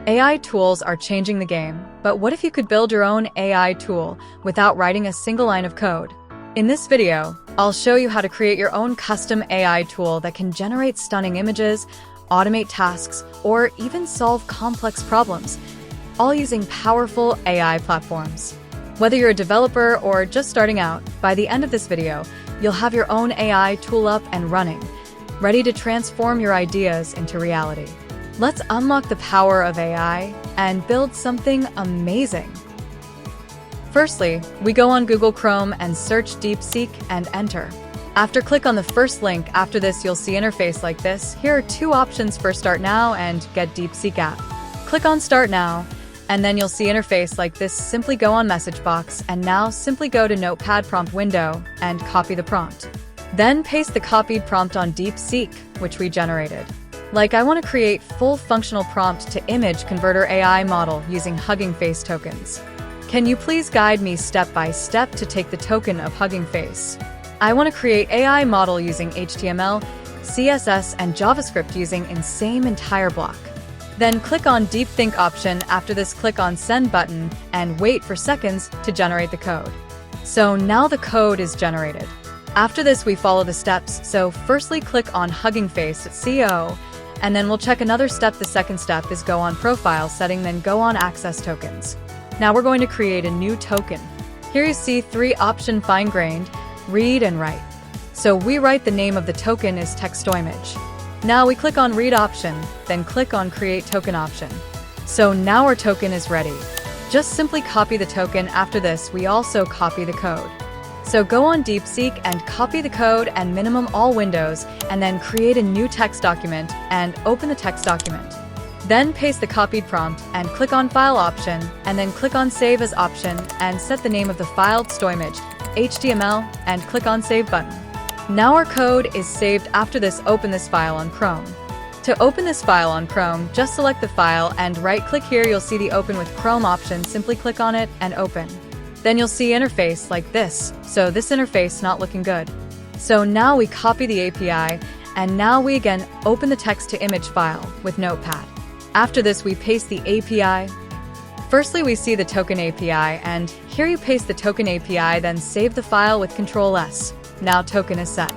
AI tools are changing the game, but what if you could build your own AI tool without writing a single line of code? In this video, I'll show you how to create your own custom AI tool that can generate stunning images, automate tasks, or even solve complex problems, all using powerful AI platforms. Whether you're a developer or just starting out, by the end of this video, you'll have your own AI tool up and running, ready to transform your ideas into reality. Let's unlock the power of AI and build something amazing. Firstly, we go on Google Chrome and search DeepSeek and enter. Click on the first link. After this, you'll see interface like this. Here are two options for Start Now and Get DeepSeek app. Click on Start Now, and then you'll see interface like this. Simply go on message box, and now simply go to Notepad prompt window and copy the prompt. Then paste the copied prompt on DeepSeek, which we generated. I want to create full functional prompt to image converter AI model using Hugging Face tokens. Can you please guide me step by step to take the token of Hugging Face? I want to create AI model using HTML, CSS, and JavaScript using same entire block. Then click on Deep Think option. After this, click on Send button and wait for seconds to generate the code. So now the code is generated. After this, we follow the steps. So firstly, click on Hugging Face at CO, and then we'll check another step. The second step is go on Profile Setting, then go on Access Tokens. Now we're going to create a new token. Here you see three options: fine-grained, read, and write. So we write the name of the token is text to image. Now we click on Read option, then click on Create Token option. So now our token is ready. Just simply copy the token. After this, we also copy the code. So go on DeepSeek and copy the code and minimum all windows, and then create a new text document and open the text document. Then paste the copied prompt and click on File option, and then click on Save As option and set the name of the file to image, HTML, and click on Save button. Now our code is saved. After this, open this file on Chrome. To open this file on Chrome, just select the file and right-click here. You'll see the Open with Chrome option. Simply click on it and open. Then you'll see interface like this. So this interface not looking good. So now we copy the API, and now we again open the text to image file with Notepad. After this, we paste the API. Firstly, we see the token API, and here you paste the token API, then save the file with Ctrl+S. Now token is set.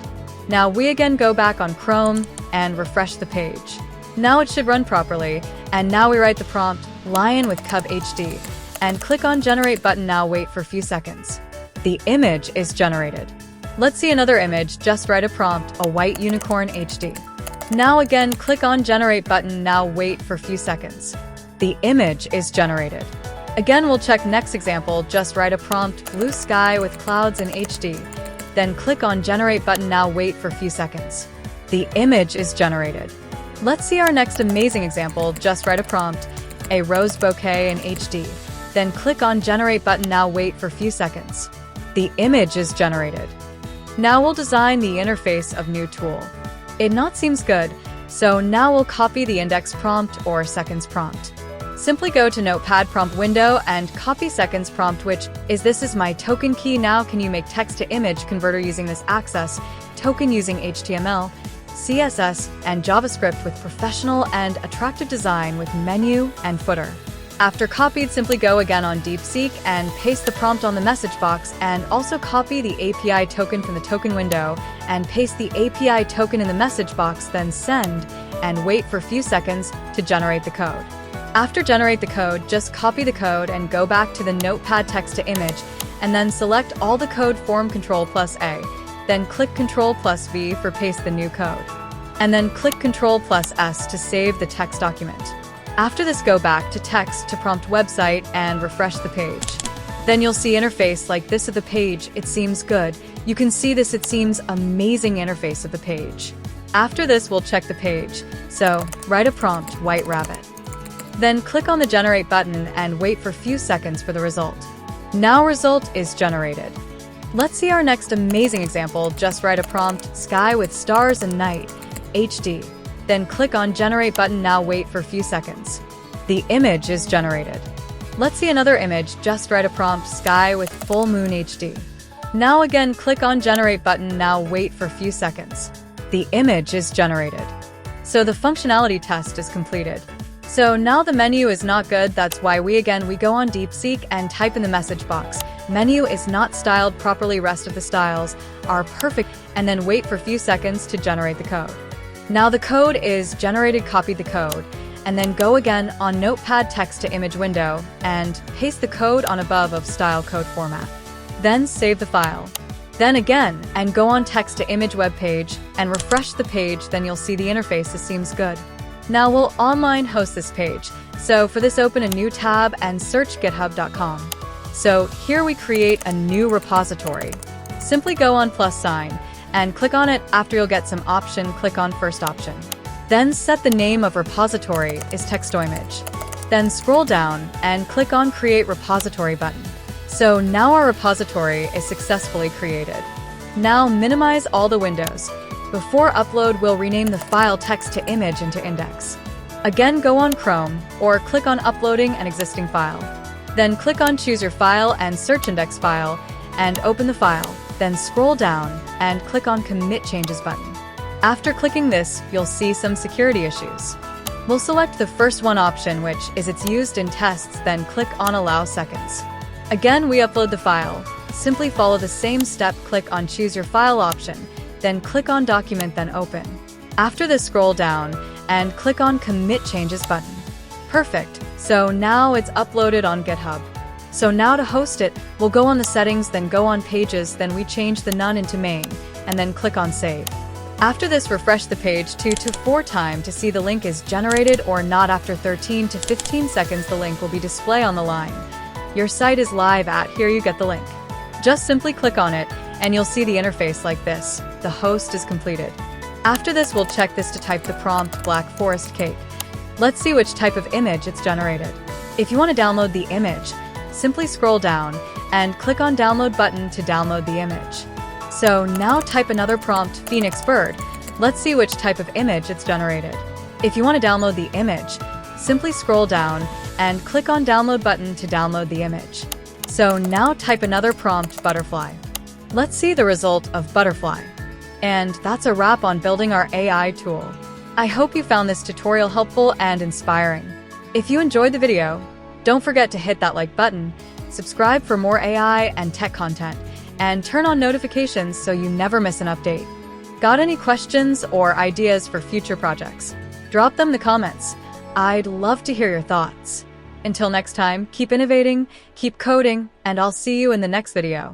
Now we again go back on Chrome and refresh the page. Now it should run properly, and now we write the prompt, lion with cub HD, and click on Generate button. Now wait for a few seconds. The image is generated. Let's see another image. Just write a prompt, a white unicorn HD. Now again, click on Generate button. Now wait for a few seconds. The image is generated. Again, we'll check next example. Just write a prompt, blue sky with clouds in HD. Then click on Generate button. Now wait for a few seconds. The image is generated. Let's see our next amazing example. Just write a prompt, a rose bouquet in HD. Then click on Generate button. Now wait for a few seconds. The image is generated. Now we'll design the interface of new tool. It not seems good, so now we'll copy the index prompt or seconds prompt. Simply go to Notepad prompt window and copy seconds prompt, which is this is my token key. Now can you make text to image converter using this access token using HTML, CSS, and JavaScript with professional and attractive design with menu and footer. After copied, simply go again on DeepSeek and paste the prompt on the message box, and also copy the API token from the token window and paste the API token in the message box, then send and wait for a few seconds to generate the code. After generate the code, just copy the code and go back to the Notepad text to image, and then select all the code form Ctrl+A, then click Ctrl+V for paste the new code, and then click Ctrl+S to save the text document. After this, go back to text to prompt website and refresh the page. Then you'll see interface like this of the page. It seems good. You can see this, it seems amazing interface of the page. After this, we'll check the page. So write a prompt, white rabbit. Then click on the Generate button and wait for a few seconds for the result. Now result is generated. Let's see our next amazing example. Just write a prompt, sky with stars and night, HD. Then click on Generate button. Now wait for a few seconds. The image is generated. Let's see another image. Just write a prompt, sky with full moon HD. Now again, click on Generate button. Now wait for a few seconds. The image is generated. So the functionality test is completed. So now the menu is not good. That's why we go on DeepSeek and type in the message box. Menu is not styled properly. Rest of the styles are perfect, and then wait for a few seconds to generate the code. Now the code is generated. Copy the code and then go again on Notepad text to image window and paste the code on above of style code format. Then save the file. Then again and go on text to image web page and refresh the page. Then you'll see the interface. This seems good. Now we'll online host this page. So for this, open a new tab and search github.com. So here we create a new repository. Simply go on + sign and click on it. After, you'll get some option. Click on first option. Then set the name of repository is text-to-image. Then scroll down and click on create repository button. So now our repository is successfully created. Now minimize all the windows. Before upload, we'll rename the file text to image into index. Again, go on Chrome or click on uploading an existing file. Then click on choose your file and search index file and open the file. Then scroll down and click on commit changes button. After clicking this, you'll see some security issues. We'll select the first one option, which is it's used in tests, then click on allow seconds. Again, we upload the file. Simply follow the same step. Click on choose your file option, then click on document, then open. After this, scroll down and click on commit changes button. Perfect. So now it's uploaded on GitHub. So now to host it, we'll go on the settings, then go on pages, then we change the none into main, and then click on save. After this, refresh the page 2 to 4 times to see the link is generated or not. After 13 to 15 seconds, the link will be displayed on the line. Your site is live. Here you get the link. Just simply click on it and you'll see the interface like this. The host is completed. After this, we'll check this to type the prompt Black Forest Cake. Let's see which type of image it's generated. If you want to download the image, simply scroll down and click on download button to download the image. So now type another prompt, Phoenix Bird. Let's see which type of image it's generated. If you want to download the image, simply scroll down and click on download button to download the image. So now type another prompt, butterfly. Let's see the result of butterfly. And that's a wrap on building our AI tool. I hope you found this tutorial helpful and inspiring. If you enjoyed the video, don't forget to hit that like button, subscribe for more AI and tech content, and turn on notifications so you never miss an update. Got any questions or ideas for future projects? Drop them in the comments. I'd love to hear your thoughts. Until next time, keep innovating, keep coding, and I'll see you in the next video.